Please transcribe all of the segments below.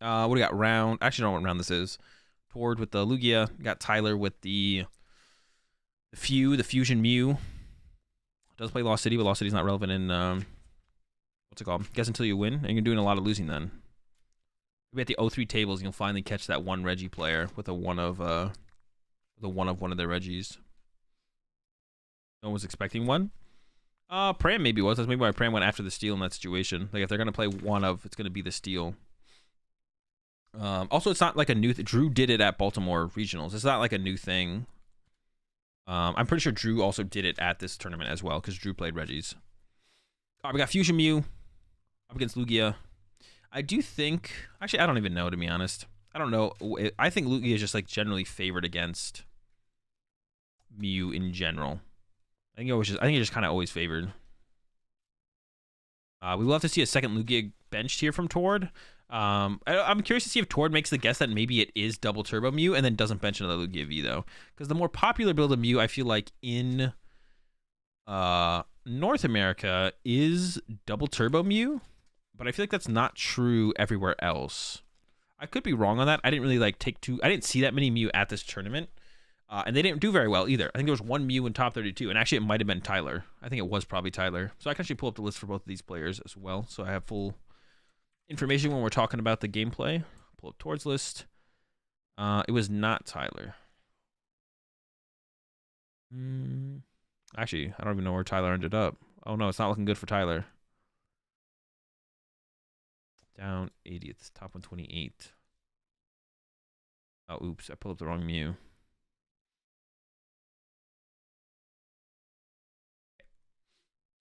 What do we got? Round. Actually, I don't know what round this is. Tord with the Lugia. We got Tyler with the Fusion Mew. Does play Lost City, but Lost City's not relevant in what's it called? Guess until you win, and you're doing a lot of losing then. Maybe at the 03 tables, you'll finally catch that one Reggie player with a one of one of their Reggies. No one was expecting one. Pram maybe was. That's maybe why Pram went after the steal in that situation. Like if they're gonna play one of, it's gonna be the steal. Also, it's not like a new. Drew did it at Baltimore Regionals. It's not like a new thing. I'm pretty sure Drew also did it at this tournament as well because Drew played Reggies. All right, we got Fusion Mew up against Lugia. I do think, actually, I don't even know, to be honest. I don't know. I think Lugia is just like generally favored against Mew in general. I think it's just kind of always favored. We will have to see a second Lugia benched here from Tord. I'm curious to see if Tord makes the guess that maybe it is double turbo Mew and then doesn't bench another Lugia V though, because the more popular build of Mew I feel like in North America is double turbo Mew, but I feel like that's not true everywhere else. I could be wrong on that. I didn't really I didn't see that many Mew at this tournament, and they didn't do very well either. I think there was one Mew in top 32, and actually it might have been Tyler. I think it was probably Tyler. So I can actually pull up the list for both of these players as well, so I have full information when we're talking about the gameplay. Pull up Tord's list. It was not Tyler. Actually, I don't even know where Tyler ended up. Oh no, it's not looking good for Tyler. Down 80th, top 128. Oh, oops, I pulled up the wrong Mew.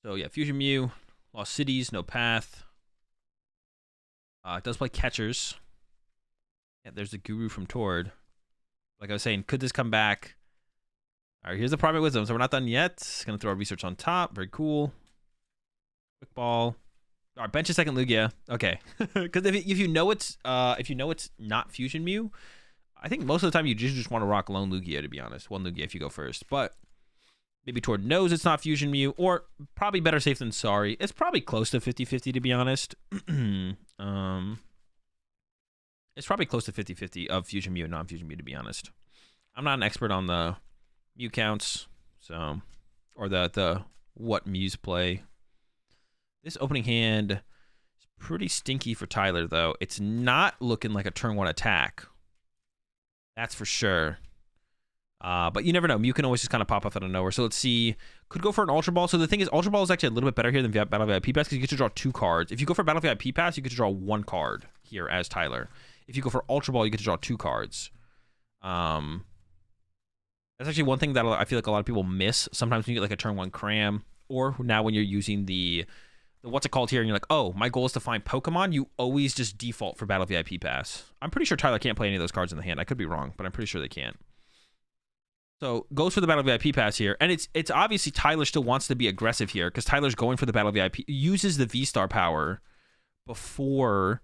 So yeah, Fusion Mew, Lost Cities, no path. It does play catchers. Yeah, there's the Guru from Tord. Like I was saying, could this come back? All right, here's the Primate Wisdom. So we're not done yet. Gonna throw our research on top. Very cool. Quick ball. All right, bench a second Lugia. Okay, because if you know it's not Fusion Mew, I think most of the time you just want to rock lone Lugia, to be honest. One Lugia if you go first, but maybe Tord knows it's not Fusion Mew, or probably better safe than sorry. It's probably close to 50-50, to be honest. It's probably close to 50-50 of Fusion Mew and non-Fusion Mew, to be honest. I'm not an expert on the Mew counts, so, or the what Mews play. This opening hand is pretty stinky for Tyler, though. It's not looking like a turn one attack. That's for sure. But you never know. Mew can always just kind of pop up out of nowhere. So let's see. Could go for an Ultra Ball. So the thing is, Ultra Ball is actually a little bit better here than Battle VIP Pass because you get to draw 2 cards. If you go for Battle VIP Pass, you get to draw 1 card here as Tyler. If you go for Ultra Ball, you get to draw 2 cards. That's actually one thing that I feel like a lot of people miss. Sometimes when you get like a turn 1 cram, or now when you're using the what's it called here, and you're like, oh, my goal is to find Pokemon, you always just default for Battle VIP Pass. I'm pretty sure Tyler can't play any of those cards in the hand. I could be wrong, but I'm pretty sure they can't. So goes for the Battle VIP Pass here, and it's obviously Tyler still wants to be aggressive here because Tyler's going for the Battle VIP, uses the V-Star power before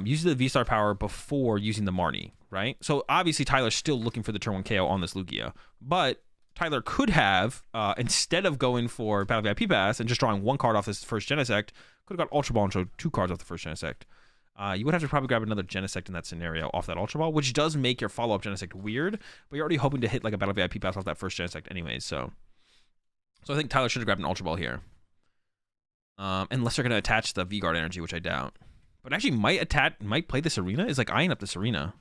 using the V-Star power before using the Marnie, right? So obviously Tyler's still looking for the turn 1 KO on this Lugia, but Tyler could have, instead of going for Battle VIP Pass and just drawing 1 card off this first Genesect, could have got Ultra Ball and showed 2 cards off the first Genesect. You would have to probably grab another Genesect in that scenario off that Ultra Ball, which does make your follow-up Genesect weird, but you're already hoping to hit like a Battle VIP Pass off that first Genesect anyways, so I think Tyler should have grabbed an Ultra Ball here. Unless they're going to attach the V-Guard energy, which I doubt. But actually might play this Arena? Is like eyeing up this Arena.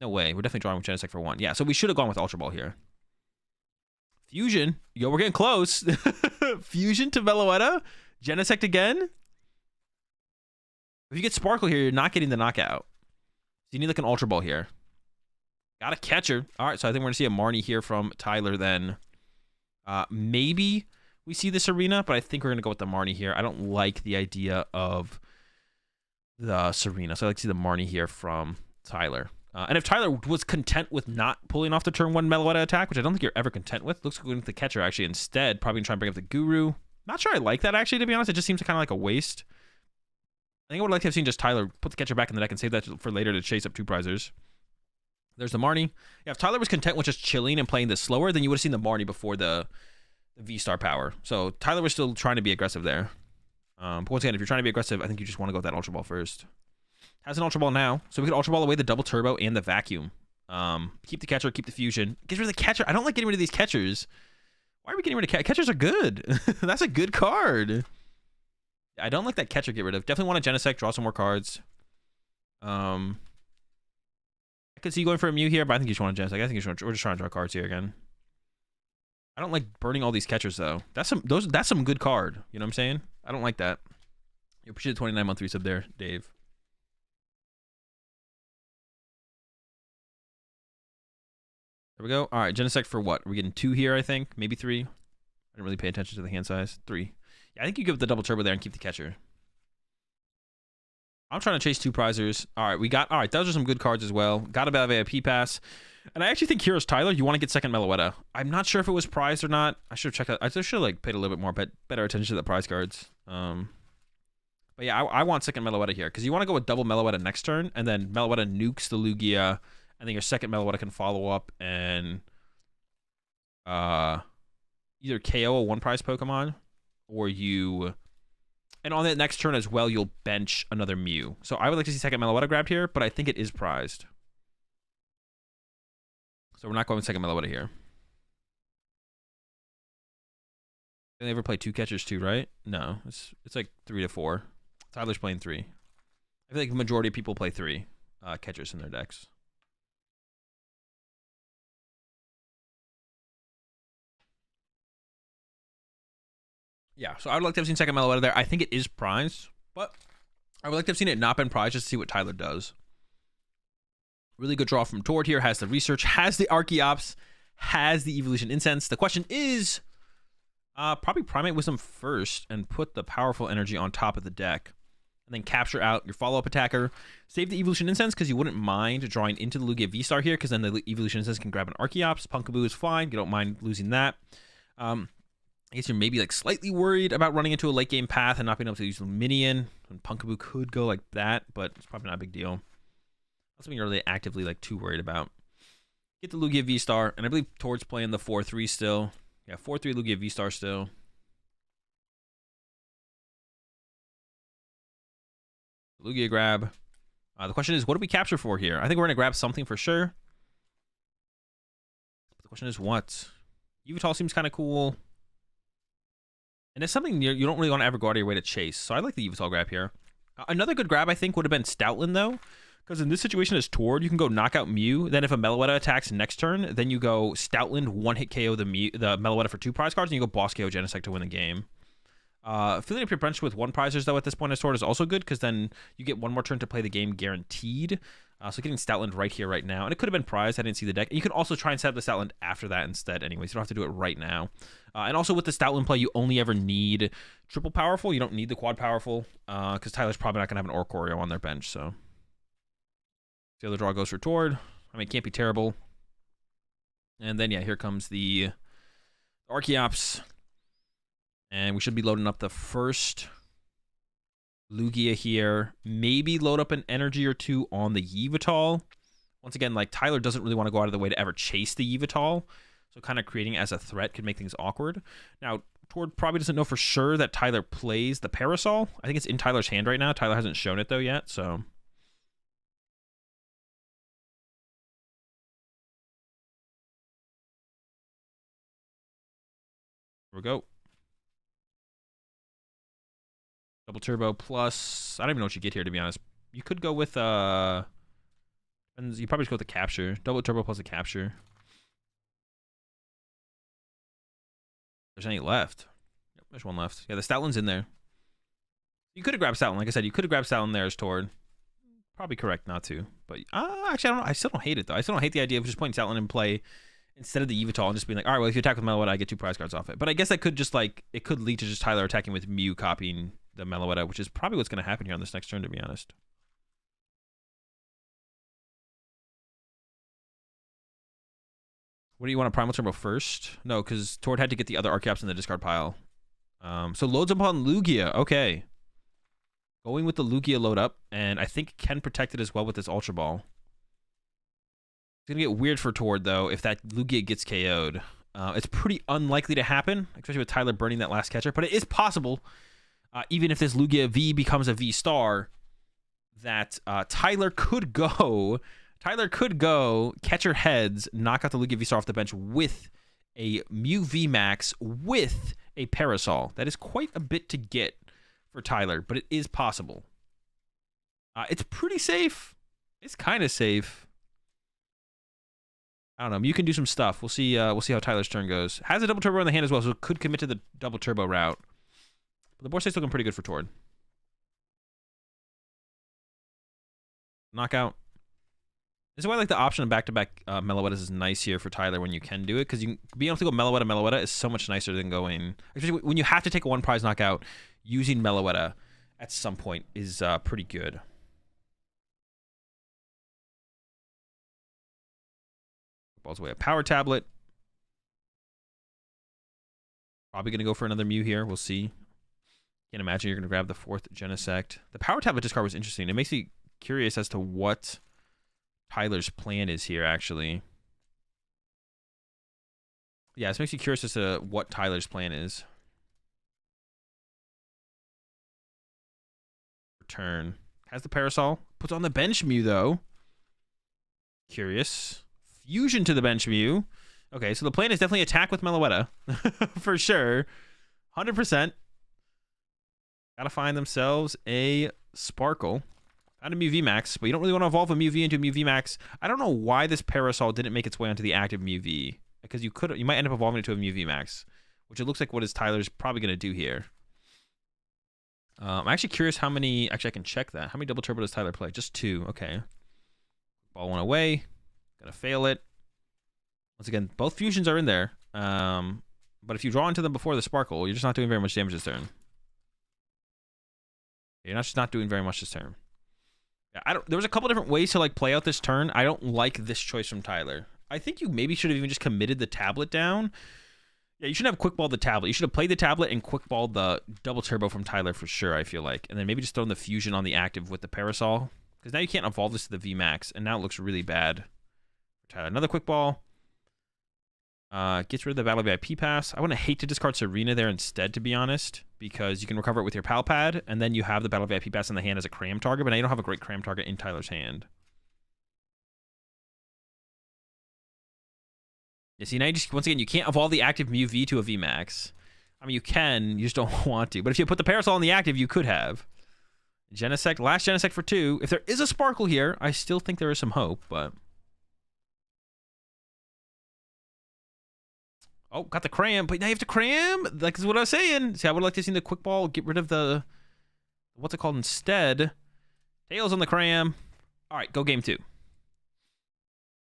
No way. We're definitely drawing with Genesect for 1. Yeah, so we should have gone with Ultra Ball here. Fusion. Yo, we're getting close. Fusion to Veloetta. Genesect again. If you get Sparkle here, you're not getting the knockout. So you need like an Ultra Ball here. Got a catcher. All right, so I think we're going to see a Marnie here from Tyler then. Maybe we see this Arena, but I think we're going to go with the Marnie here. I don't like the idea of the Serena, so I like to see the Marnie here from Tyler. And if Tyler was content with not pulling off the turn 1 Meloetta attack, which I don't think you're ever content with, looks like going with the catcher actually instead. Probably going to try and bring up the Guru. Not sure I like that actually, to be honest. It just seems kind of like a waste. I think I would like to have seen just Tyler put the catcher back in the deck and save that for later to chase up 2 prizers. There's the Marnie. Yeah, if Tyler was content with just chilling and playing this slower, then you would have seen the Marnie before the V-Star power. So Tyler was still trying to be aggressive there. But once again, if you're trying to be aggressive, I think you just want to go with that Ultra Ball first. Has an Ultra Ball now, so we could Ultra Ball away the double turbo and the vacuum. Keep the catcher, keep the fusion. Get rid of the catcher. I don't like getting rid of these catchers. Why are we getting rid of catchers? Are good. That's a good card. I don't like that catcher get rid of. Definitely want a Genesect, draw some more cards. I could see you going for a Mew here, but I think you just want a Genesect. I think we're just trying to draw cards here again. I don't like burning all these catchers though. That's some good card. You know what I'm saying? I don't like that. You appreciate the 29-month resub there, Dave. There we go. All right, Genesect for what? We're getting 2 here, I think. Maybe 3. I didn't really pay attention to the hand size. 3. Yeah, I think you give the double turbo there and keep the catcher. I'm trying to chase 2 prizers. All right, those are some good cards as well. Got a bad VIP pass. And I actually think Heroes Tyler, you want to get second Meloetta. I'm not sure if it was prized or not. I should have checked that. I should have like paid a little bit more, better attention to the prize cards. But yeah, I want second Meloetta here because you want to go with double Meloetta next turn, and then Meloetta nukes the Lugia, and then your second Meloetta can follow up and either KO a 1 prize Pokemon, or you, and on that next turn as well, you'll bench another Mew. So I would like to see second Meloetta grabbed here, but I think it is prized. So we're not going with second Meloetta here. They ever play 2 catchers too, right? No, it's like 3 to 4. Tyler's playing 3. I feel like the majority of people play 3 catchers in their decks. Yeah, so I would like to have seen second Meloetta there. I think it is prized, but I would like to have seen it not been prized just to see what Tyler does. Really good draw from Tord here. Has the research, has the Archeops, has the Evolution Incense. The question is, probably Primate Wisdom first and put the powerful energy on top of the deck. And then capture out your follow-up attacker. Save the Evolution Incense because you wouldn't mind drawing into the Lugia V-Star here because then the Evolution Incense can grab an Archeops. Pumpkaboo is fine. You don't mind losing that. I guess you're maybe like slightly worried about running into a late game path and not being able to use Luminion. And Pumpkaboo could go like that, but it's probably not a big deal. That's something you're really actively like too worried about. Get the Lugia V-Star, and I believe Tord's playing the 4-3 still. Yeah, 4-3 Lugia V-Star still. Lugia grab. The question is, what do we capture for here? I think we're going to grab something for sure. The question is what? Yveltal seems kind of cool. And it's something you don't really want to ever go out of your way to chase. So I like the Yveltal grab here. Another good grab, I think, would have been Stoutland, though. Because in this situation as Tord, you can go knock out Mew. Then if a Meloetta attacks next turn, then you go Stoutland, 1-hit KO the Meloetta for 2 prize cards, and you go Boss KO Genesect to win the game. Filling up your bench with 1 prizers, though, at this point as Tord is also good, because then you get 1 more turn to play the game guaranteed. So getting Stoutland right here, right now. And it could have been prized. I didn't see the deck. And you can also try and set up the Stoutland after that instead anyways. You don't have to do it right now. And also with the Stoutland play, you only ever need triple powerful. You don't need the quad powerful, because Tyler's probably not going to have an Oricorio on their bench, so... The other draw goes for Tord. I mean, it can't be terrible. And then, yeah, here comes the Archeops. And we should be loading up the first Lugia here. Maybe load up an energy or 2 on the Yveltal. Once again, like, Tyler doesn't really want to go out of the way to ever chase the Yveltal. So kind of creating it as a threat could make things awkward. Now, Tord probably doesn't know for sure that Tyler plays the Parasol. I think it's in Tyler's hand right now. Tyler hasn't shown it, though, yet, so... Here we go. Double turbo plus. I don't even know what you get here, to be honest. You could go with and you probably just go with the capture. Double turbo plus a capture. There's any left. Yep, there's 1 left. Yeah, the Stoutland's in there. You could have grabbed Stoutland. Like I said, you could have grabbed Stoutland there as Tord. Probably correct not to. But actually, I don't know. I still don't hate it, though. I still don't hate the idea of just putting Stoutland in play instead of the Yveltal and just being like, all right, well, if you attack with Meloetta, I get 2 prize cards off it. But I guess that could just, like, it could lead to just Tyler attacking with Mew copying the Meloetta, which is probably what's going to happen here on this next turn, to be honest. What do you want, a Primal Turbo first? No, because Tord had to get the other Archeops in the discard pile. So loads upon Lugia. Okay. Going with the Lugia load up, and I think can protect it as well with this Ultra Ball. It's going to get weird for Tord, though, if that Lugia gets KO'd. It's pretty unlikely to happen, especially with Tyler burning that last catcher, but it is possible. Even if this Lugia V becomes a V-Star, that Tyler could go catcher heads, knock out the Lugia V-Star off the bench with a Mew VMAX with a Parasol. That is quite a bit to get for Tyler, but it is possible. It's pretty safe. It's kind of safe. I don't know. You can do some stuff. We'll see. We'll see how Tyler's turn goes. Has a double turbo in the hand as well, so could commit to the double turbo route. But the board state's looking pretty good for Tord. Knockout. This is why I like the option of back-to-back Meloettas is nice here for Tyler when you can do it, because you being able to go Meloetta is so much nicer than going, especially when you have to take a one prize knockout. Using Meloetta at some point is pretty good. Balls away a power tablet. Probably gonna go for another Mew here. We'll see. Can't imagine you're gonna grab the 4th Genesect. The power tablet discard was interesting. It makes me curious as to what Tyler's plan is here, actually. Yeah, this makes you curious as to what Tyler's plan is. Return. Has the Parasol. Puts on the bench Mew, though. Curious. Fusion to the bench Mew. Okay, so the plan is definitely attack with Meloetta. For sure. 100%. Gotta find themselves a Sparkle. Found a Mew VMAX, but you don't really want to evolve a Mew V into a Mew VMAX. I don't know why this Parasol didn't make its way onto the active Mew V. Because you might end up evolving it to a Mew VMAX. Which it looks like what is Tyler's probably going to do here. I'm actually curious how many... Actually, I can check that. How many double turbo does Tyler play? Just 2. Okay. Ball went away. Gonna fail it. Once again, both fusions are in there. But if you draw into them before the Sparkle, you're just not doing very much damage this turn. You're just not doing very much this turn. Yeah, there was a couple different ways to like play out this turn. I don't like this choice from Tyler. I think you maybe should have even just committed the tablet down. Yeah, you shouldn't have quick balled the tablet. You should have played the tablet and quick balled the double turbo from Tyler for sure, I feel like. And then maybe just thrown the fusion on the active with the Parasol. Because now you can't evolve this to the VMAX, and now it looks really bad for Tyler. Another quick ball. Gets rid of the Battle VIP pass. I would hate to discard Serena there instead, to be honest, because you can recover it with your Pal Pad, and then you have the Battle VIP pass in the hand as a cram target, but now you don't have a great cram target in Tyler's hand. You see, now you just, once again, you can't evolve the active Mew V to a VMAX. I mean, you can, you just don't want to. But if you put the Parasol on the active, you could have. Genesect, last Genesect for 2. If there is a Sparkle here, I still think there is some hope, but... Oh, got the cram, but now you have to cram. Like is what I was saying. See, I would like to see the quick ball get rid of the what's it called instead. Tails on the cram. All right, go game 2.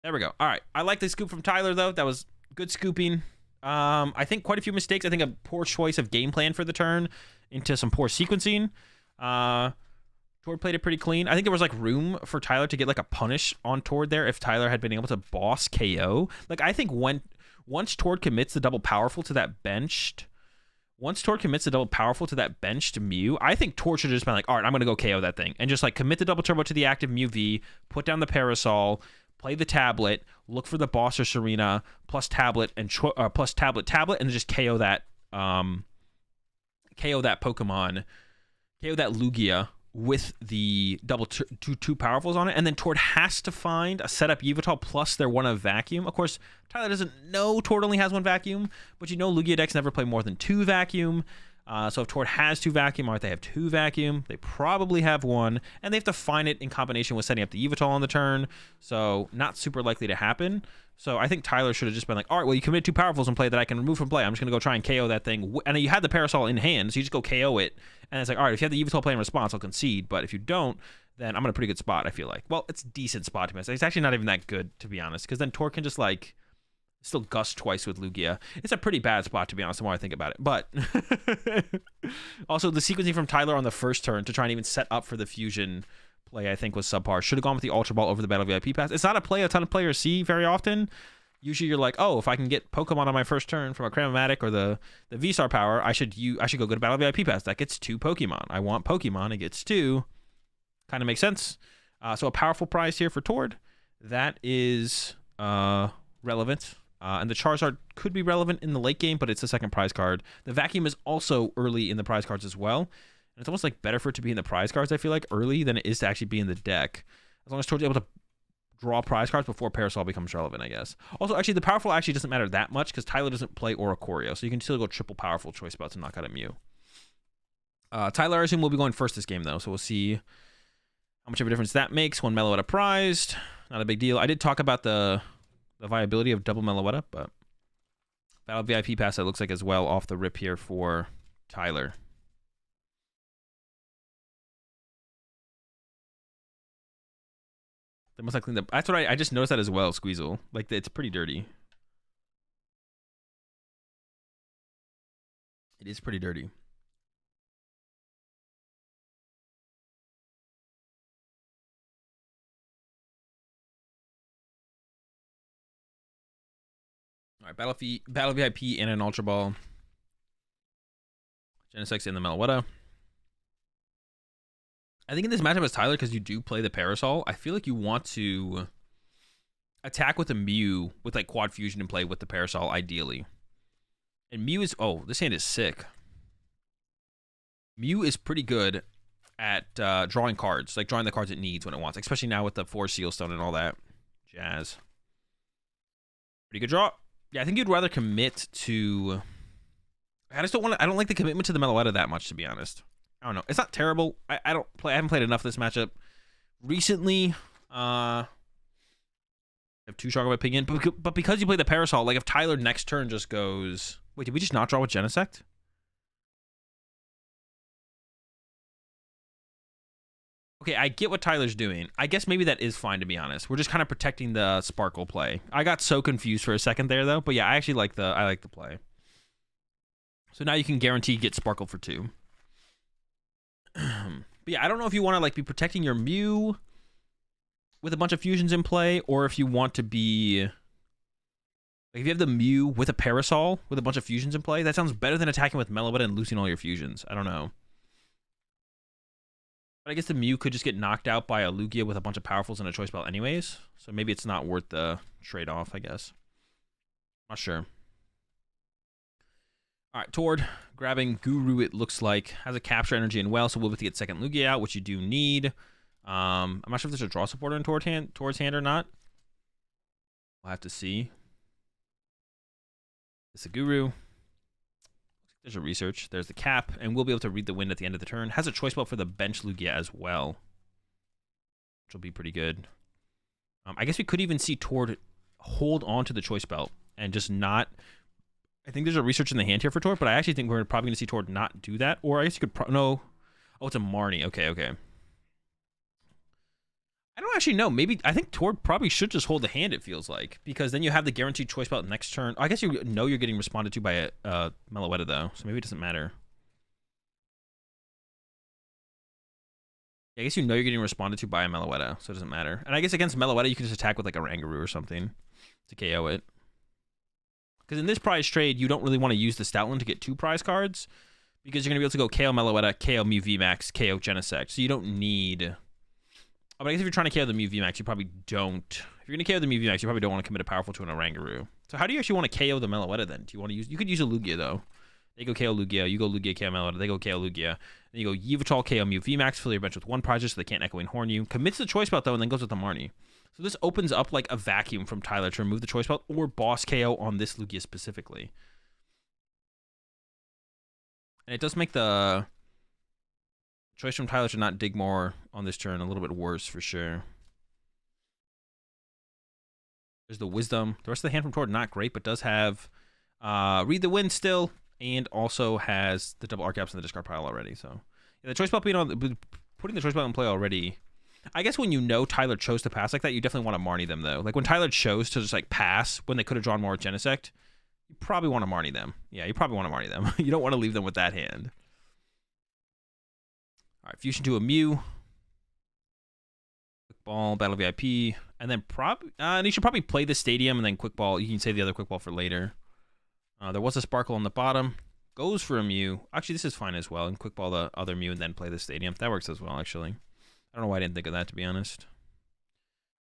There we go. All right, I like the scoop from Tyler though. That was good scooping. I think quite a few mistakes. I think a poor choice of game plan for the turn into some poor sequencing. Tord played it pretty clean. I think there was like room for Tyler to get like a punish on Tord there if Tyler had been able to boss KO. Like I think once Tord commits the double powerful to that benched Mew, I think Tord should have just been like, all right, I'm going to go KO that thing. And just like commit the double turbo to the active Mew V, put down the Parasol, play the tablet, look for the boss or Serena, plus tablet, and plus tablet, and then just KO that Pokemon, KO that Lugia with the double two powerfuls on it, and then Tord has to find a setup Yveltal plus their one of Vacuum. Of course, Tyler doesn't know Tord only has 1 Vacuum, but you know Lugia decks never play more than 2 Vacuum. So if Tord has 2 Vacuum, or if they have 2 Vacuum, they probably have 1, and they have to find it in combination with setting up the Yveltal on the turn, so not super likely to happen. So I think Tyler should have just been like, all right, well, you committed 2 powerfuls in play that I can remove from play. I'm just going to go try and KO that thing. And you had the Parasol in hand, so you just go KO it. And it's like, all right, if you have the Yveltal play in response, I'll concede. But if you don't, then I'm in a pretty good spot, I feel like. Well, it's a decent spot to miss. It's actually not even that good, to be honest, because then Tord can just, like, still gust twice with Lugia. It's a pretty bad spot, to be honest, the more I think about it. But also, the sequencing from Tyler on the first turn to try and even set up for the fusion play, I think, was subpar. Should have gone with the Ultra Ball over the Battle VIP pass. It's not a play a ton of players see very often. Usually you're like, oh, if I can get Pokemon on my first turn from a Cramomatic or the V-Star power, I should go good Battle VIP pass. That gets 2 Pokemon. I want Pokemon. It gets 2. Kind of makes sense. So a powerful prize here for Tord. That is relevant. And the Charizard could be relevant in the late game, but it's the second prize card. The Vacuum is also early in the prize cards as well. And it's almost like better for it to be in the prize cards, I feel like, early than it is to actually be in the deck. As long as Tord's able to draw prize cards before Parasol becomes relevant, I guess. Also, actually, the powerful actually doesn't matter that much because Tyler doesn't play Oricorio, so you can still go triple powerful choice spells and knock out a Mew. Tyler, I assume, will be going first this game, though, so we'll see how much of a difference that makes. 1 Meloetta prized. Not a big deal. I did talk about the viability of double Meloetta, but Battle VIP pass, that looks like as well off the rip here for Tyler. They must have cleaned up. That's what I just noticed that as well, Squeezel. Like, it's pretty dirty. It is pretty dirty. All right, Battle VIP and an Ultra Ball. Genesect in the Meloetta. I think in this matchup as Tyler, because you do play the Parasol, I feel like you want to attack with a Mew with like Quad Fusion and play with the Parasol ideally. And Mew is, oh, this hand is sick. Mew is pretty good at drawing cards, like drawing the cards it needs when it wants, especially now with the 4 Seal Stone and all that jazz. Pretty good draw. Yeah, I think you'd rather commit to... I just don't want to... I don't like the commitment to the Meloetta that much, to be honest. I don't know. It's not terrible. I haven't played enough of this matchup recently. I have too strong of an opinion. But because you play the Parasol, like if Tyler next turn just goes... Wait, did we just not draw with Genesect? Okay, I get what Tyler's doing. I guess maybe that is fine, to be honest. We're just kind of protecting the Sparkle play. I got so confused for a second there, though. But yeah, I actually like the play. So now you can guarantee get Sparkle for 2. But yeah, I don't know if you want to like be protecting your Mew with a bunch of fusions in play, or if you want to be like, if you have the Mew with a Parasol with a bunch of fusions in play, that sounds better than attacking with Meloetta and losing all your fusions. I don't know. But I guess the Mew could just get knocked out by a Lugia with a bunch of powerfuls and a choice belt anyways. So maybe it's not worth the trade-off, I guess. Not sure. All right, Tord grabbing Guru, it looks like. Has a capture energy and well, so we'll be able to get second Lugia out, which you do need. I'm not sure if there's a draw supporter in Tord's hand or not. We'll have to see. It's a Guru. There's a research. There's the cap, and we'll be able to read the wind at the end of the turn. Has a choice belt for the bench Lugia as well, which will be pretty good. I guess we could even see Tord hold on to the choice belt and just not... I think there's a research in the hand here for Tord, but I actually think we're probably going to see Tord not do that. Or I guess you could... no. Oh, it's a Marnie. Okay. I don't actually know. Maybe... I think Tord probably should just hold the hand, it feels like. Because then you have the guaranteed choice belt next turn. I guess you know you're getting responded to by a Meloetta, though. So maybe it doesn't matter. I guess you know you're getting responded to by a Meloetta, so it doesn't matter. And I guess against Meloetta, you can just attack with like a Rangaroo or something to KO it. Because in this prize trade, you don't really want to use the Stoutland to get 2 prize cards, because you're going to be able to go KO Meloetta, KO Mew VMAX, KO Genesect. So you don't need... Oh, but I guess if you're trying to KO the Mew VMAX, you probably don't... If you're going to KO the Mew VMAX, you probably don't want to commit a powerful to an Rangaroo. So how do you actually want to KO the Meloetta then? Do you want to use... You could use a Lugia, though. They go KO Lugia, you go Lugia, KO Meloetta, they go KO Lugia. Then you go Yveltal, KO Mew VMAX, fill your bench with 1 prize so they can't Echoing Horn you. Commits the choice belt, though, and then goes with the Marnie. So this opens up like a vacuum from Tyler to remove the choice belt or boss KO on this Lugia specifically. And it does make the choice from Tyler to not dig more on this turn a little bit worse for sure. There's the Wisdom. The rest of the hand from Tord, not great, but does have Read the Wind still, and also has the double Arcaps in the discard pile already. So yeah, the choice belt being on, putting the choice belt in play already. I guess when you know Tyler chose to pass like that, you definitely want to Marnie them, though. Like, when Tyler chose to just, like, pass when they could have drawn more with Genesect, you probably want to Marnie them. Yeah, you probably want to Marnie them. You don't want to leave them with that hand. All right, Fusion to a Mew. Quick Ball, Battle VIP. And then and you should probably play the Stadium and then Quick Ball. You can save the other Quick Ball for later. There was a Sparkle on the bottom. Goes for a Mew. Actually, this is fine as well. And Quick Ball the other Mew and then play the Stadium. That works as well, actually. I don't know why I didn't think of that, to be honest.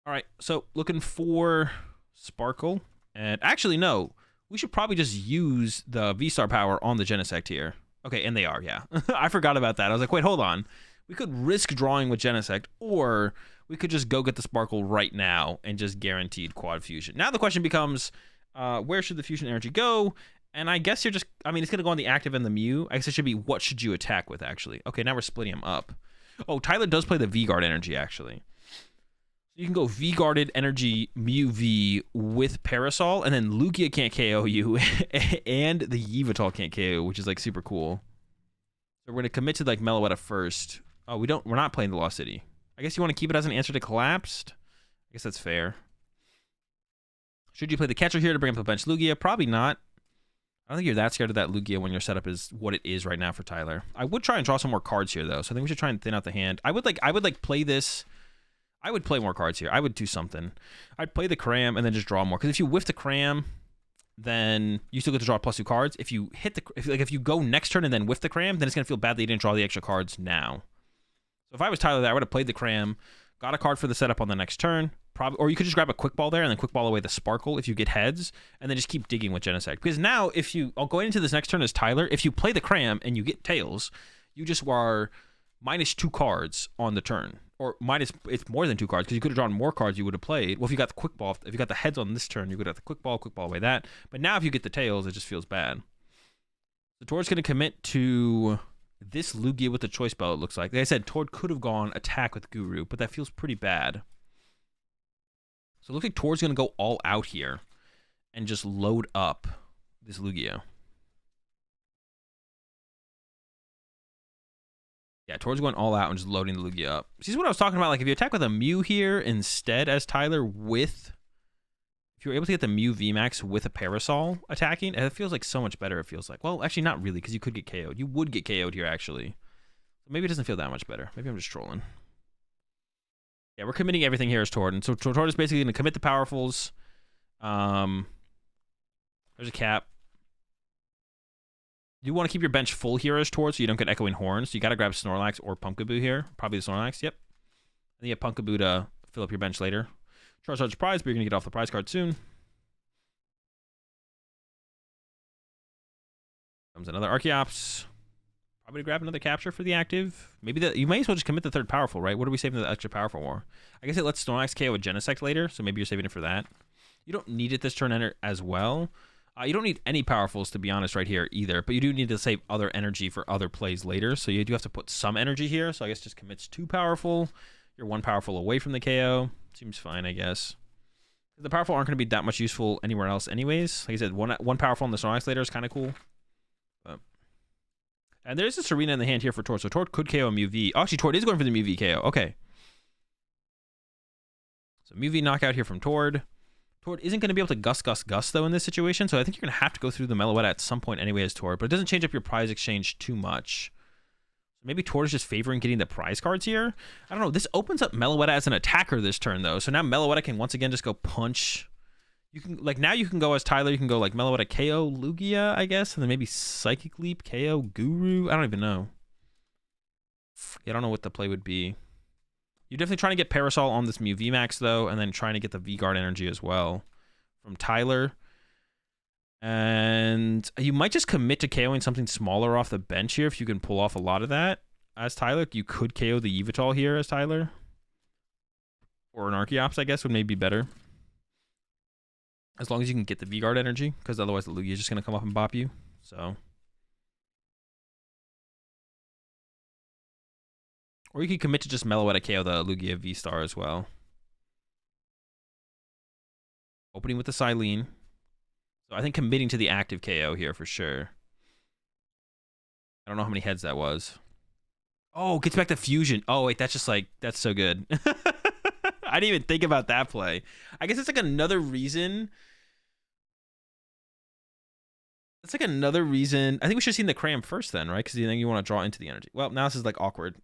All right, so looking for Sparkle. And actually, no. We should probably just use the V-Star power on the Genesect here. Okay, and they are, yeah. I forgot about that. I was like, wait, hold on. We could risk drawing with Genesect, or we could just go get the Sparkle right now and just guaranteed quad fusion. Now the question becomes, where should the fusion energy go? And I guess you're just, I mean, it's going to go on the active and the Mew. I guess it should be, what should you attack with, actually? Okay, now we're splitting them up. Oh, Tyler does play the V-Guard energy, actually. You can go V-Guarded energy Mew V with Parasol, and then Lugia can't KO you, and the Yveltal can't KO, which is like super cool. So we're gonna commit to like Meloetta first. Oh, we're not playing the Lost City. I guess you want to keep it as an answer to Collapsed. I guess that's fair. Should you play the catcher here to bring up the bench Lugia? Probably not. I don't think you're that scared of that Lugia when your setup is what it is right now for Tyler. I would try and draw some more cards here though, so I think we should try and thin out the hand. I would play this. I would play more cards here. I would do something. I'd play the Cram and then just draw more. Because if you whiff the Cram, then you still get to draw +2 cards. If you hit the, if you go next turn and then whiff the Cram, then it's gonna feel bad that you didn't draw the extra cards now. So if I was Tyler, there, I would have played the Cram, got a card for the setup on the next turn, or you could just grab a Quick Ball there and then Quick Ball away the Sparkle if you get heads, and then just keep digging with Genesect. Because now, if you going into this next turn as Tyler, if you play the Cram and you get Tails, you just are -2 cards on the turn. Or it's more than 2 cards, because you could have drawn more cards you would have played. Well, if you got the Quick Ball, if you got the heads on this turn, you could have the Quick Ball away that. But now if you get the Tails, it just feels bad. So Tord's going to commit to this Lugia with the Choice Belt, it looks like. Like I said, Tord could have gone attack with Guru, but that feels pretty bad. So it looks like Tord's going to go all out here and just load up this Lugia. Yeah, Tord's going all out and just loading the Lugia up. See, this is what I was talking about. Like, if you attack with a Mew here instead as Tyler with... If you're able to get the Mew VMAX with a Parasol attacking, it feels like so much better, it feels like. Well, actually, not really, because you could get KO'd. You would get KO'd here, actually. Maybe it doesn't feel that much better. Maybe I'm just trolling. Yeah, we're committing everything here as Tord. And so Tord is basically going to commit the Powerfuls. There's a cap. You want to keep your bench full here as Tord so you don't get Echoing Horns. So you got to grab Snorlax or Pumpkaboo here. Probably the Snorlax, yep. And then you have Pumpkaboo to fill up your bench later. Charizard's prize, but you're going to get off the prize card soon. Comes another Archeops. Probably grab another capture for the active. Maybe you might as well just commit the third powerful, right? What are we saving the extra powerful for? I guess it lets Snorlax KO with Genesect later, so maybe you're saving it for that. You don't need it this turn as well. You don't need any powerfuls, to be honest, right here either, but you do need to save other energy for other plays later, so you do have to put some energy here, so I guess just commits 2 powerful. You're 1 powerful away from the KO. Seems fine, I guess. The powerful aren't going to be that much useful anywhere else anyways. Like I said, one powerful on the Snorlax later is kind of cool. But... And there's a Serena in the hand here for Tord, so Tord could KO a Mew V. Oh, actually, Tord is going for the Mew V KO. Okay. So Mew V knockout here from Tord. Tord isn't going to be able to Gus, though, in this situation, so I think you're going to have to go through the Meloetta at some point anyway as Tord, but it doesn't change up your prize exchange too much. Maybe Tord is just favoring getting the prize cards here. I don't know. This opens up Meloetta as an attacker this turn, though, so now Meloetta can once again just go punch. You can, like, now you can go as Tyler, you can go, like, Meloetta KO Lugia, I guess, and then maybe Psychic Leap KO Guru. I don't even know. Yeah, I don't know what the play would be. You're definitely trying to get Parasol on this Mew VMAX, though, and then trying to get the V-Guard energy as well from Tyler. And you might just commit to KOing something smaller off the bench here if you can pull off a lot of that as Tyler. You could KO the Yveltal here as Tyler. Or an Archeops, I guess, would maybe be better. As long as you can get the V-Guard energy, because otherwise the Lugia is just going to come up and bop you. So... Or you could commit to just Meloetta KO the Lugia V-Star as well. Opening with the Silene. So I think committing to the active KO here for sure. I don't know how many heads that was. Oh, gets back to Fusion. Oh, wait, that's just like, that's so good. I didn't even think about that play. I guess it's like another reason. It's like another reason. I think we should have seen the Cram first then, right? Because then you want to draw into the energy. Well, now this is like awkward.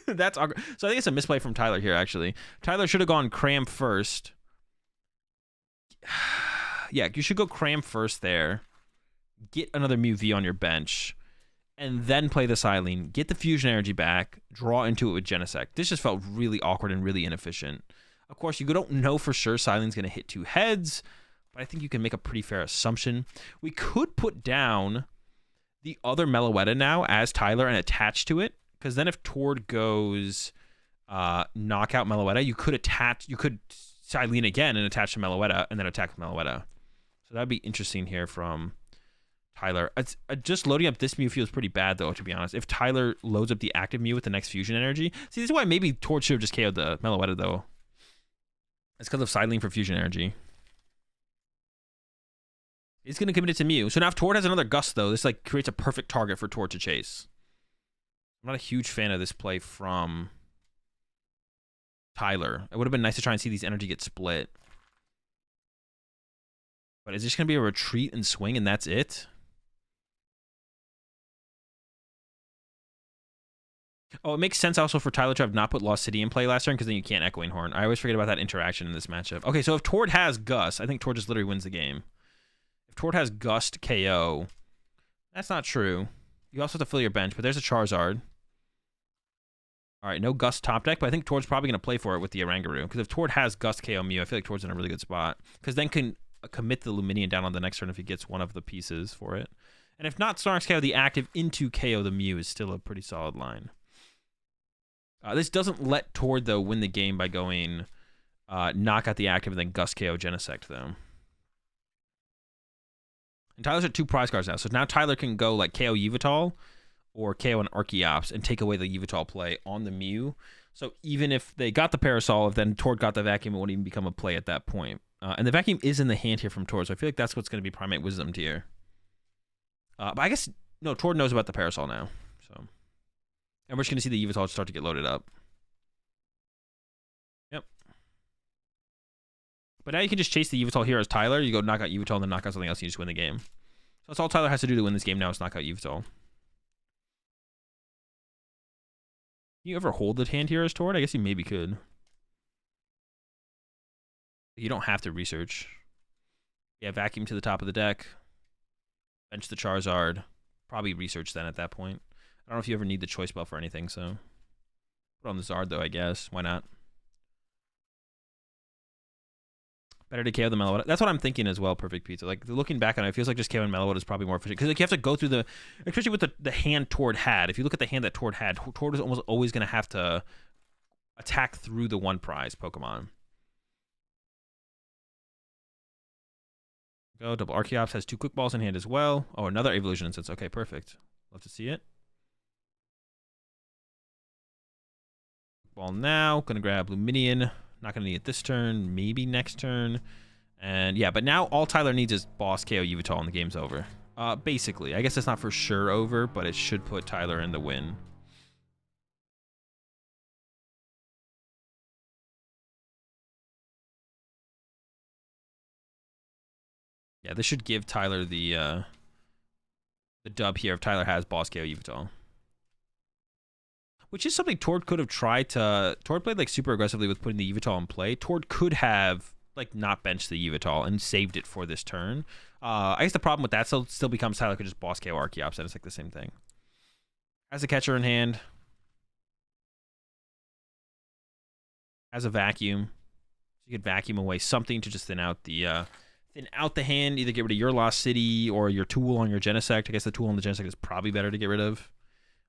That's awkward. So I think it's a misplay from Tyler here, actually. Tyler should have gone Cram first. Yeah, you should go Cram first there. Get another Mew V on your bench. And then play the Silene. Get the Fusion energy back. Draw into it with Genesect. This just felt really awkward and really inefficient. Of course, you don't know for sure Silene's going to hit 2 heads. But I think you can make a pretty fair assumption. We could put down the other Meloetta now as Tyler and attach to it. Because then if Tord goes knockout Meloetta, you could Silene again and attach to Meloetta and then attack with Meloetta. So that'd be interesting here from Tyler. Just loading up this Mew feels pretty bad though, to be honest. If Tyler loads up the active Mew with the next fusion energy. See, this is why maybe Tord should have just KO'd the Meloetta though. It's because of Silene for fusion energy. He's going to commit it to Mew. So now if Tord has another Gust though, this like creates a perfect target for Tord to chase. I'm not a huge fan of this play from Tyler. It would have been nice to try and see these energy get split. But is this going to be a retreat and swing and that's it? Oh, it makes sense also for Tyler to have not put Lost City in play last turn because then you can't Echoing Horn. I always forget about that interaction in this matchup. Okay, so if Tord has Gust, I think Tord just literally wins the game. If Tord has Gust KO, that's not true. You also have to fill your bench, but there's a Charizard. All right, no Gust top deck, but I think Tord's probably going to play for it with the Oranguru. Because if Tord has Gust KO Mew, I feel like Tord's in a really good spot. Because then can commit the Luminion down on the next turn if he gets one of the pieces for it. And if not Snorlax KO the active into KO the Mew is still a pretty solid line. This doesn't let Tord, though, win the game by going knock out the active and then Gust KO Genesect, though. And Tyler's at 2 prize cards now. So now Tyler can go like KO Yveltal or KO an Archeops and take away the Yveltal play on the Mew. So even if they got the Parasol, if then Tord got the Vacuum, it wouldn't even become a play at that point. And the Vacuum is in the hand here from Tord, so I feel like that's what's going to be Primate Wisdom tier. But I guess, no, Tord knows about the Parasol now. So, and we're just going to see the Yveltal start to get loaded up. Yep. But now you can just chase the Yveltal here as Tyler. You go knock out Yveltal and then knock out something else and you just win the game. So that's all Tyler has to do to win this game now is knock out Yveltal. Can you ever hold the hand here as Tord? I guess you maybe could. You don't have to research. Yeah, Vacuum to the top of the deck. Bench the Charizard. Probably research then at that point. I don't know if you ever need the choice bell for anything, so. Put on the Zard though, I guess. Why not? Better to KO the Meloetta. That's what I'm thinking as well, Perfect Pizza. Like, looking back on it, it feels like just KOing Meloetta is probably more efficient. Because like, you have to go through the... Especially with the hand Tord had. If you look at the hand that Tord had, Tord is almost always going to have to attack through the one prize Pokemon. Go. Double Archeops has 2 Quick Balls in hand as well. Oh, another Evolution Instance. Okay, perfect. Love to see it. Ball now. Going to grab Luminion. Not going to need it this turn. Maybe next turn. And yeah, but now all Tyler needs is Boss KO Yveltal and the game's over. Basically. I guess it's not for sure over, but it should put Tyler in the win. Yeah, this should give Tyler the dub here if Tyler has Boss KO Yveltal. Which is something Tord could have tried to... Tord played like super aggressively with putting the Yveltal in play. Tord could have like not benched the Yveltal and saved it for this turn. I guess the problem with that still becomes Tyler could just Boss KO Archeops and it's like the same thing. Has a catcher in hand. Has a Vacuum. So you could Vacuum away something to just thin out the hand. Either get rid of your Lost City or your Tool on your Genesect. I guess the Tool on the Genesect is probably better to get rid of.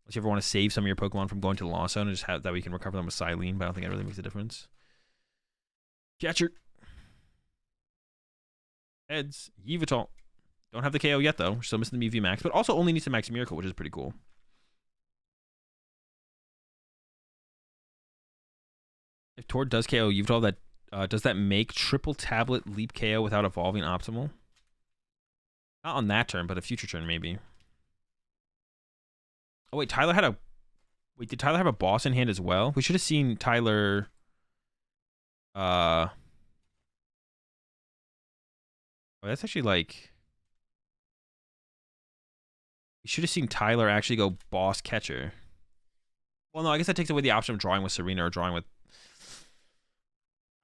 Unless you ever want to save some of your Pokemon from going to the Lost Zone and just have that way you can recover them with Silene, but I don't think it really makes a difference. Catcher. Heads. Yveltal. Don't have the KO yet, though. We're still missing the Mew V Max, but also only needs to Max Miracle, which is pretty cool. If Tord does KO Yveltal, does that make triple tablet leap KO without evolving optimal? Not on that turn, but a future turn, maybe. Oh, wait, Tyler had a... Wait, did Tyler have a boss in hand as well? We should have seen Tyler... Oh, that's actually like... We should have seen Tyler actually go boss catcher. Well, no, I guess that takes away the option of drawing with Serena or drawing with...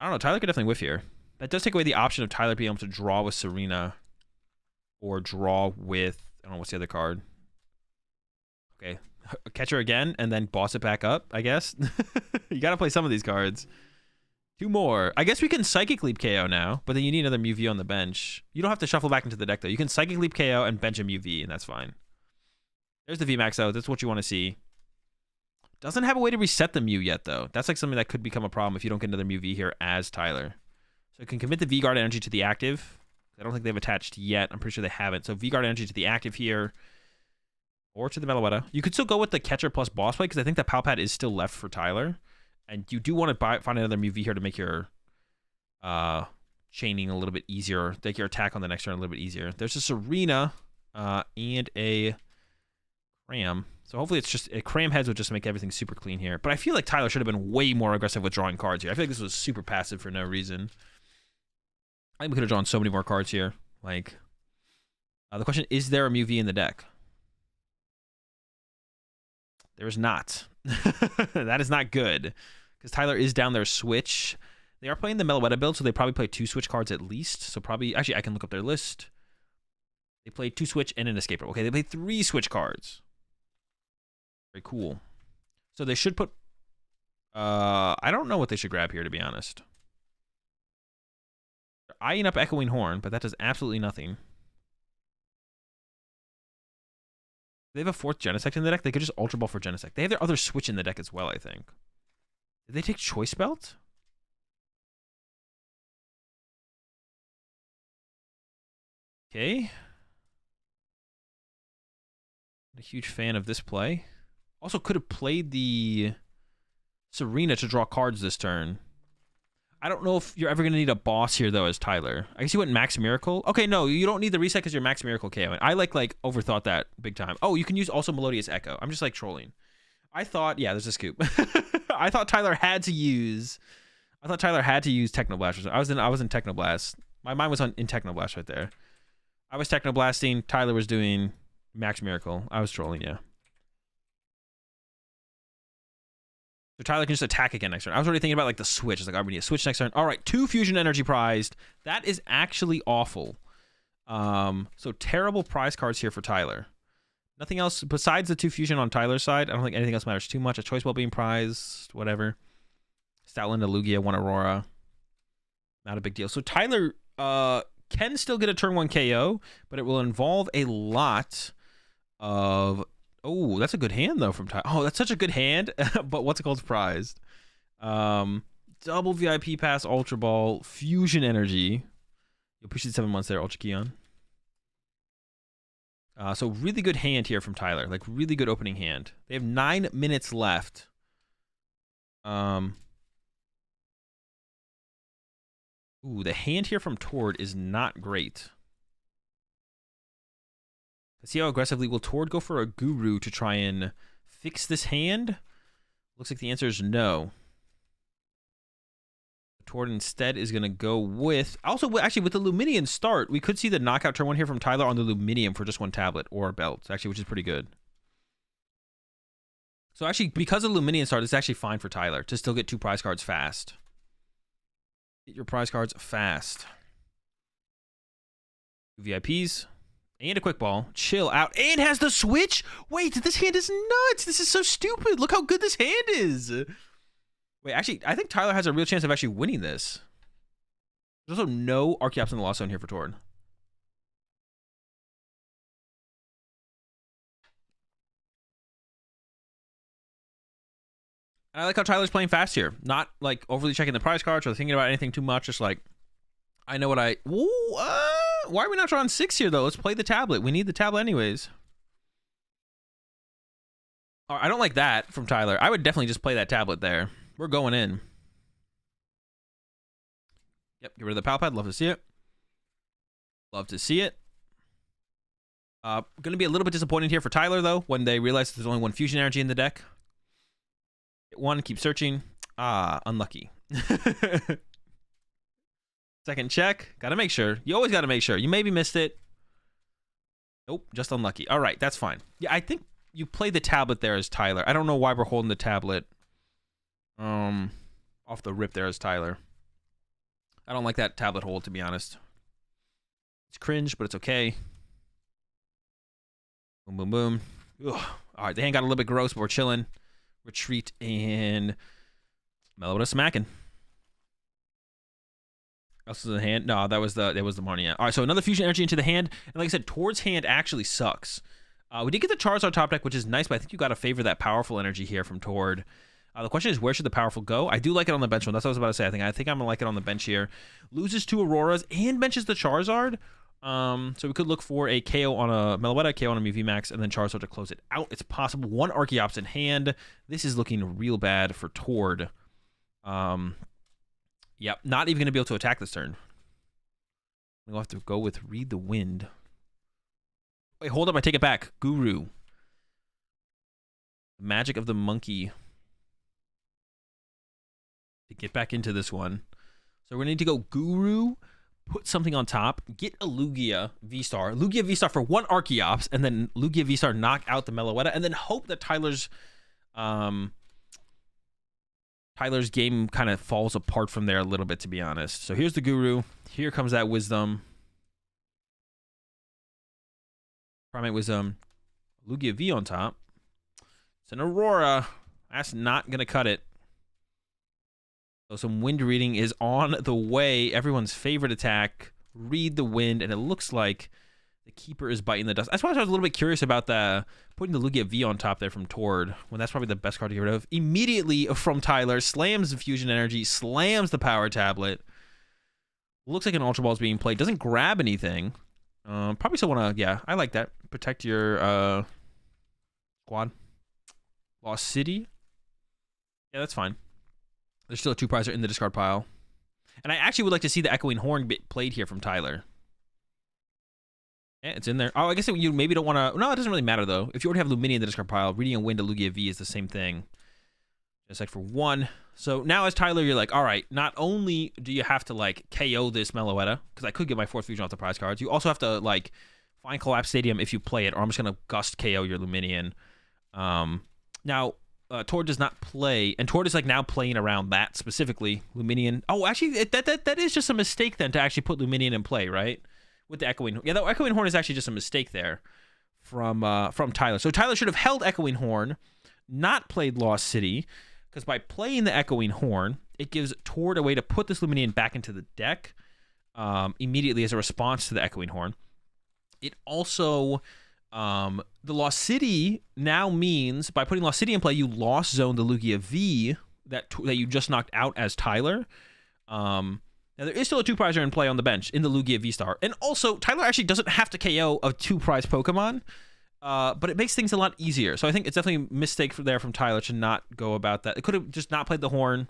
I don't know, Tyler could definitely whiff here. That does take away the option of Tyler being able to draw with Serena or draw with... I don't know, what's the other card? Okay, catcher again, and then boss it back up, I guess. You gotta play some of these cards. 2 more. I guess we can Psychic Leap KO now, but then you need another Mew V on the bench. You don't have to shuffle back into the deck, though. You can Psychic Leap KO and bench a Mew V, and that's fine. There's the VMAX, though. That's what you want to see. Doesn't have a way to reset the Mew yet, though. That's like something that could become a problem if you don't get another Mew V here as Tyler. So it can commit the V-Guard energy to the active. I don't think they've attached yet. I'm pretty sure they haven't. So V-Guard energy to the active here. Or to the Meloetta. You could still go with the catcher plus boss play because I think that Palpad is still left for Tyler. And you do want to find another Mew V here to make your chaining a little bit easier. Make your attack on the next turn a little bit easier. There's a Serena and a Cram. So hopefully it's just... Cram heads would just make everything super clean here. But I feel like Tyler should have been way more aggressive with drawing cards here. I feel like this was super passive for no reason. I think we could have drawn so many more cards here. Like, the question, is there a Mew V in the deck? There is not. That is not good. Because Tyler is down their switch. They are playing the Meloetta build, so they probably play 2 switch cards at least. So probably... Actually, I can look up their list. They played 2 switch and an escape. Okay, they played 3 switch cards. Very cool. So they should put... I don't know what they should grab here, to be honest. They're eyeing up Echoing Horn, but that does absolutely nothing. They have a 4th Genesect in the deck. They could just Ultra Ball for Genesect. They have their other switch in the deck as well, I think. Did they take Choice Belt? Okay. A huge fan of this play. Also could have played the Serena to draw cards this turn. I don't know if you're ever going to need a boss here, though, as Tyler. I guess you went Max Miracle. Okay, no, you don't need the reset because you're Max Miracle KO. I like overthought that big time. Oh, you can use also Melodious Echo. I'm just like trolling. I thought, yeah, there's a scoop. I thought Tyler had to use Technoblast. I was in Technoblast. My mind was in Technoblast right there. I was Technoblasting. Tyler was doing Max Miracle. I was trolling, yeah. So Tyler can just attack again next turn. I was already thinking about like the switch. It's like, we need a switch next turn. All right, 2 fusion energy prized. That is actually awful. So terrible prize cards here for Tyler. Nothing else besides the 2 fusion on Tyler's side. I don't think anything else matters too much. A Choice Ball being prized, whatever. Stoutland, a Lugia, 1 Aurora. Not a big deal. So Tyler can still get a turn 1 KO, but it will involve a lot of... Oh, that's a good hand, though, from Tyler. Oh, that's such a good hand, but what's it called? Prized. Double VIP pass, Ultra Ball, Fusion Energy. You appreciate 7 months there, Ultra Keon. So really good hand here from Tyler. Like, really good opening hand. They have 9 minutes left. Ooh, the hand here from Tord is not great. Let's see how aggressively will Tord go for a Guru to try and fix this hand? Looks like the answer is no. Tord instead is going to go with... Also, actually, with the Luminion start, we could see the knockout turn 1 here from Tyler on the Luminium for just 1 tablet or belt, actually, which is pretty good. So actually, because of Luminion start, it's actually fine for Tyler to still get 2 prize cards fast. Get your prize cards fast. 2 VIPs. And a quick ball. Chill out. And has the switch? Wait, this hand is nuts. This is so stupid. Look how good this hand is. Wait, actually, I think Tyler has a real chance of actually winning this. There's also no Archeops in the Lost Zone here for Tord. And I like how Tyler's playing fast here. Not, like, overly checking the prize cards or thinking about anything too much. Just like, I know what I... Ooh, why are we not drawing 6 here, though? Let's play the tablet. We need the tablet anyways. I don't like that from Tyler. I would definitely just play that tablet there. We're going in. Yep, get rid of the Palpad. Love to see it. Love to see it. Going to be a little bit disappointed here for Tyler, though, when they realize there's only 1 fusion energy in the deck. Get 1, keep searching. Ah, unlucky. Second check. Got to make sure. You always got to make sure. You maybe missed it. Nope, just unlucky. All right, that's fine. Yeah, I think you play the tablet there as Tyler. I don't know why we're holding the tablet off the rip there as Tyler. I don't like that tablet hold, to be honest. It's cringe, but it's okay. Boom, boom, boom. Ugh. All right, the hand got a little bit gross, but we're chilling. Retreat and Meloetta smacking. Else is the hand. No, that was the Marnia. All right, so another fusion energy into the hand, and like I said, Tord's hand actually sucks. We did get the Charizard top deck, which is nice, but I think you got to favor that powerful energy here from Tord. The question is, where should the powerful go? I do like it on the bench one. That's what I was about to say. I think I'm going to like it on the bench here. Loses 2 Auroras and benches the Charizard. So we could look for a KO on a Meloetta, KO on a VMAX, and then Charizard to close it out. It's possible. 1 Archeops in hand. This is looking real bad for Tord. Yep, not even going to be able to attack this turn. We'll have to go with Read the Wind. Wait, hold up. I take it back. Guru. Magic of the Monkey. To get back into this one. So we're going to need to go Guru, put something on top, get a Lugia V-Star. Lugia V-Star for 1 Archeops, and then Lugia V-Star knock out the Meloetta, and then hope that Tyler's game kind of falls apart from there a little bit, to be honest. So here's the Guru. Here comes that Wisdom. Primate Wisdom. Lugia V on top. It's an Aurora. That's not going to cut it. So some Wind Reading is on the way. Everyone's favorite attack. Read the Wind, and it looks like the Keeper is biting the dust. That's why I was a little bit curious about putting the Lugia V on top there from Tord, when that's probably the best card to get rid of. Immediately from Tyler, slams the Fusion Energy, slams the Power Tablet. Looks like an Ultra Ball is being played. Doesn't grab anything. Probably still want to, yeah, I like that. Protect your squad. Lost City. Yeah, that's fine. There's still a 2-prizer in the discard pile. And I actually would like to see the Echoing Horn get played here from Tyler. Yeah, it's in there. Oh, I guess you maybe don't want to... No, it doesn't really matter, though. If you already have Lumini in the discard pile, Reading a Wind to Lugia V is the same thing. Just like for 1. So now as Tyler, you're like, all right, not only do you have to, like, KO this Meloetta, because I could get my 4th Fusion off the prize cards, you also have to, like, find Collapse Stadium if you play it, or I'm just going to Gust KO your Luminion. Now... Tord does not play, and Tord is like now playing around that specifically. Luminion. Oh, actually, that is just a mistake then to actually put Luminion in play, right? With the Echoing. Yeah, the Echoing Horn is actually just a mistake there from Tyler. So Tyler should have held Echoing Horn, not played Lost City, because by playing the Echoing Horn, it gives Tord a way to put this Luminion back into the deck immediately as a response to the Echoing Horn. It also... the Lost City now means, by putting Lost City in play, you lost zone the Lugia V that you just knocked out as Tyler. Now, there is still a 2-prizer in play on the bench in the Lugia V-Star. And also, Tyler actually doesn't have to KO a 2-prize Pokemon, but it makes things a lot easier. So I think it's definitely a mistake there from Tyler to not go about that. It could have just not played the Horn,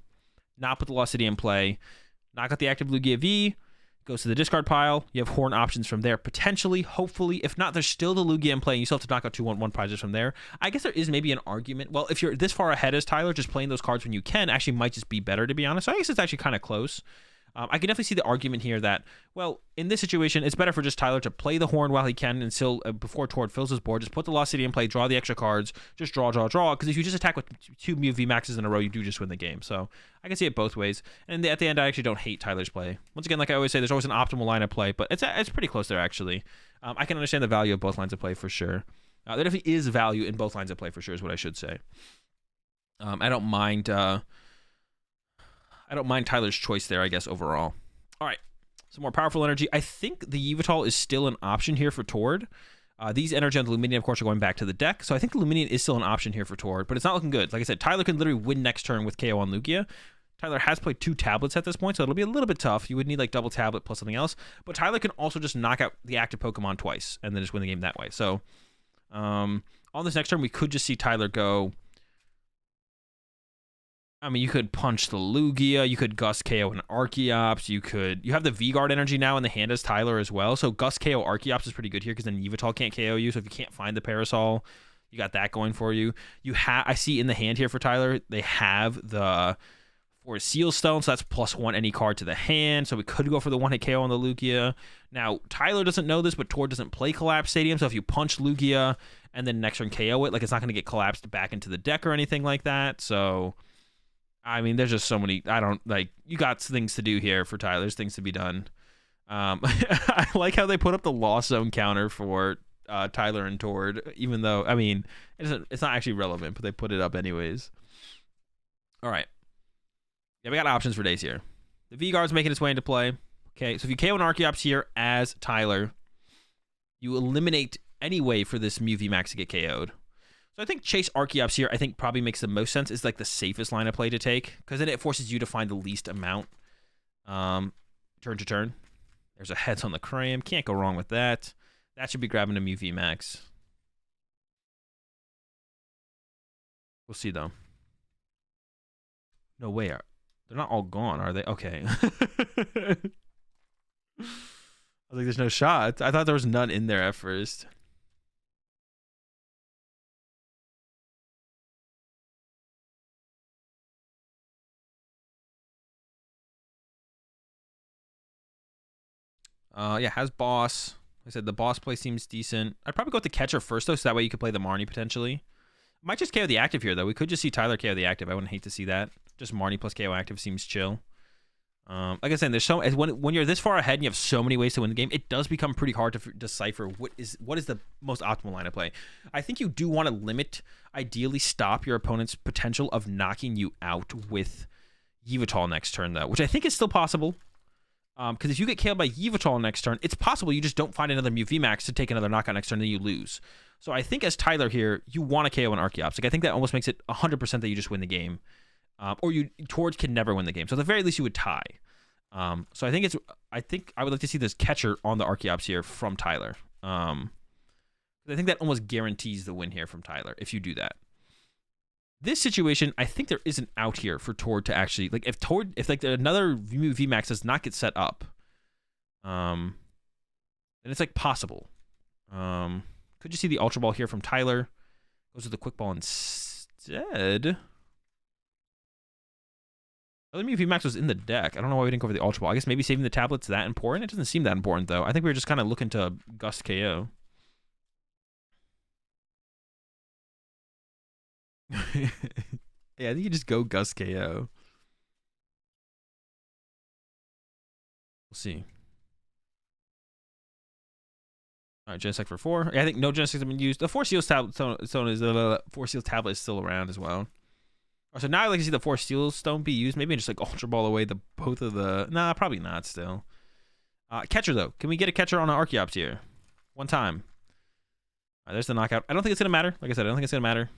not put the Lost City in play, not got the active Lugia V, goes to the discard pile. You have Horn options from there, potentially, hopefully. If not, there's still the Lugia in play, and you still have to knock out 2 1 prizes from there. I guess there is maybe an argument. Well, if you're this far ahead as Tyler, just playing those cards when you can actually might just be better, to be honest. So I guess it's actually kind of close. I can definitely see the argument here that, well, in this situation, it's better for just Tyler to play the Horn while he can and still, before Tord fills his board, just put the Lost City in play, draw the extra cards, just draw. Because if you just attack with 2 Mew VMAXs in a row, you do just win the game. So I can see it both ways. And at the end, I actually don't hate Tyler's play. Once again, like I always say, there's always an optimal line of play, but it's pretty close there, actually. I can understand the value of both lines of play for sure. There definitely is value in both lines of play for sure, is what I should say. I don't mind Tyler's choice there, I guess, overall. All right, some more powerful energy. I think the Yveltal is still an option here for Tord. These energy on the Luminion, of course, are going back to the deck. So I think the Luminion is still an option here for Tord, but it's not looking good. Like I said, Tyler can literally win next turn with KO on Lugia. Tyler has played 2 tablets at this point, so it'll be a little bit tough. You would need like double tablet plus something else. But Tyler can also just knock out the active Pokemon twice and then just win the game that way. So on this next turn, we could just see Tyler go... I mean, you could punch the Lugia, you could Gust KO an Archeops, you have the V-Guard energy now in the hand as Tyler as well, so Gust KO Archeops is pretty good here because then Yveltal can't KO you, so if you can't find the Parasol, you got that going for you. I see in the hand here for Tyler, they have the Forest Seal Stone, so that's +1 any card to the hand, so we could go for the 1-hit KO on the Lugia. Now, Tyler doesn't know this, but Tord doesn't play Collapse Stadium, so if you punch Lugia and then next turn KO it, like it's not going to get collapsed back into the deck or anything like that, so... I mean, there's just so many. You got things to do here for Tyler. There's things to be done. I like how they put up the Lost Zone counter for Tyler and Tord, even though, I mean, it's not actually relevant, but they put it up anyways. All right. Yeah, we got options for days here. The V-Guard's making its way into play. Okay, so if you KO an Archeops here as Tyler, you eliminate any way for this Mew VMAX to get KO'd. So I think Chase Archeops here, I think probably makes the most sense. Is like the safest line of play to take, because then it forces you to find the least amount turn to turn. There's a heads on the Cram. Can't go wrong with that. That should be grabbing a Mew VMAX. We'll see, though. No way. They're not all gone, are they? Okay. I was like, there's no shot. I thought there was none in there at first. Yeah, has boss. Like I said, the boss play seems decent. I'd probably go with the catcher first, though, so that way you could play the Marnie potentially. Might just KO the active here, though. We could just see Tyler KO the active. I wouldn't hate to see that. Just Marnie plus KO active seems chill. Like I said, there's so when you're this far ahead and you have so many ways to win the game, it does become pretty hard to decipher what is the most optimal line of play. I think you do want to limit, ideally stop your opponent's potential of knocking you out with Yveltal next turn, though, which I think is still possible. Because if you get KO'd by Yveltal next turn, it's possible you just don't find another Mew VMAX to take another knockout next turn, then you lose. So I think as Tyler here, you want to KO an Archeops. Like, I think that almost makes it 100% that you just win the game. Or Torge can never win the game. So at the very least, you would tie. So I think I would like to see this catcher on the Archeops here from Tyler. I think that almost guarantees the win here from Tyler if you do that. This situation, I think there is an out here for Tord to actually, like, if like another VMAX does not get set up, then it's like possible. Could you see the Ultra Ball here from Tyler? Goes with the Quick Ball instead. Other Mew VMAX was in the deck. I don't know why we didn't go for the Ultra Ball. I guess maybe saving the tablet's that important. It doesn't seem that important, though. I think we were just kind of looking to gust KO. Yeah, I think you just go gust KO. We'll see. All right, Genesect for 4. Yeah, I think no Genesects have been used. The 4 Seals tablet, the 4 Seals tablet is still around as well. So now I'd like to see the 4 Seals Stone be used. Maybe just like Ultra Ball away both of the. Nah, probably not still. Catcher, though. Can we get a catcher on an Archeops here? One time. All right, there's the knockout. I don't think it's going to matter. Like I said, I don't think it's going to matter.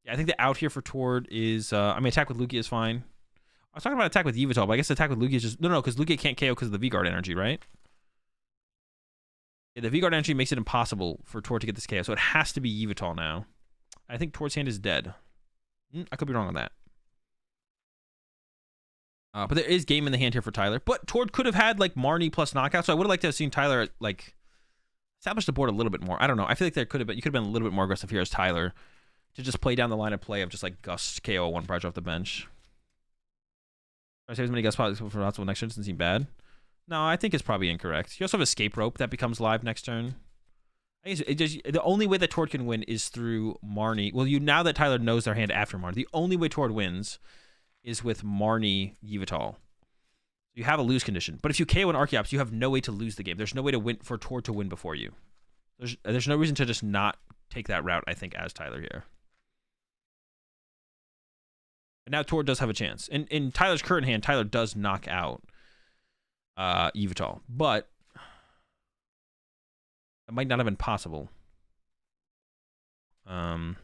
Yeah, I think the out here for Tord is. I mean, attack with Lugia is fine. I was talking about attack with Yveltal, but I guess attack with Lugia is just. No, because Lugia can't KO because of the V-Guard energy, right? Yeah, the V-Guard energy makes it impossible for Tord to get this KO, so it has to be Yveltal now. I think Tord's hand is dead. I could be wrong on that. But there is game in the hand here for Tyler. But Tord could have had like Marnie plus knockout, so I would have liked to have seen Tyler like establish the board a little bit more. I don't know. I feel like there could have been. You could have been a little bit more aggressive here as Tyler to just play down the line of play of just like gust KO one barrage off the bench. I say as many gust spots for possible next turn doesn't seem bad. No, I think it's probably incorrect. You also have Escape Rope that becomes live next turn. I guess the only way that Tord can win is through Marnie. Well, now that Tyler knows their hand after Marnie, the only way Tord wins is with Marnie Yveltal. You have a lose condition. But if you KO an Archeops, you have no way to lose the game. There's no way to win for Tord to win before you. There's no reason to just not take that route, I think, as Tyler here. And now Tord does have a chance. In Tyler's current hand, Tyler does knock out Yveltal. But it might not have been possible. Wait,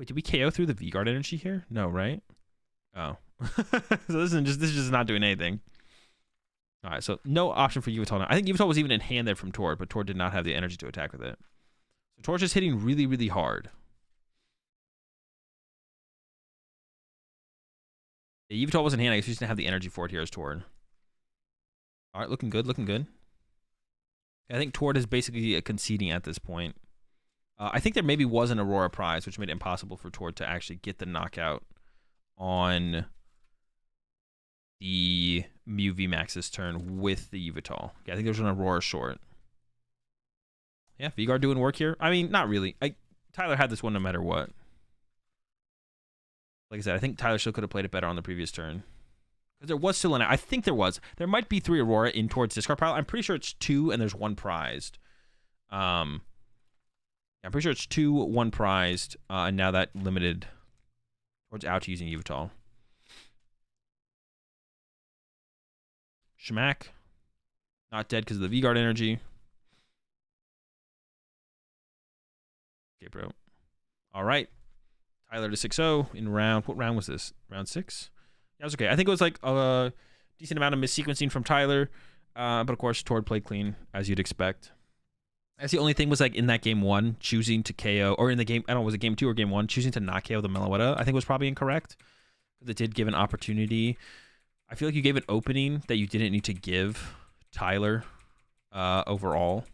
did we KO through the V-Guard energy here? No, right? Oh. So this is just not doing anything. All right, so no option for Yveltal now. I think Yveltal was even in hand there from Tord, but Tord did not have the energy to attack with it. So Tord's just hitting really, really hard. Yeah, Yveltal was in hand. I guess we just didn't have the energy for it here as Tord. All right, looking good, looking good. I think Tord is basically conceding at this point. I think there maybe was an Aurora Prize, which made it impossible for Tord to actually get the knockout on the Mew VMAX's turn with the Yveltal. Yeah, I think there was an Aurora short. Yeah, V-Guard doing work here. I mean, not really. Tyler had this one no matter what. Like I said, I think Tyler still could have played it better on the previous turn. Because there was still an... I think there was. There might be 3 Aurora in Tord's discard pile. I'm pretty sure it's 2 and there's 1 prized. I'm pretty sure it's 2, 1 prized. And now that limited Tord's out to using Yveltal. Shmack. Not dead because of the V-Guard energy. Escape route. All right. Tyler to 6-0 in round. What round was this? Round 6? That was okay. I think it was like a decent amount of missequencing from Tyler. But of course, Tord played clean, as you'd expect. That's the only thing was like in that game 1, choosing to KO, or in the game, I don't know, was it game 2 or game 1, choosing to not KO the Meloetta, I think was probably incorrect. Because it did give an opportunity. I feel like you gave an opening that you didn't need to give Tyler overall.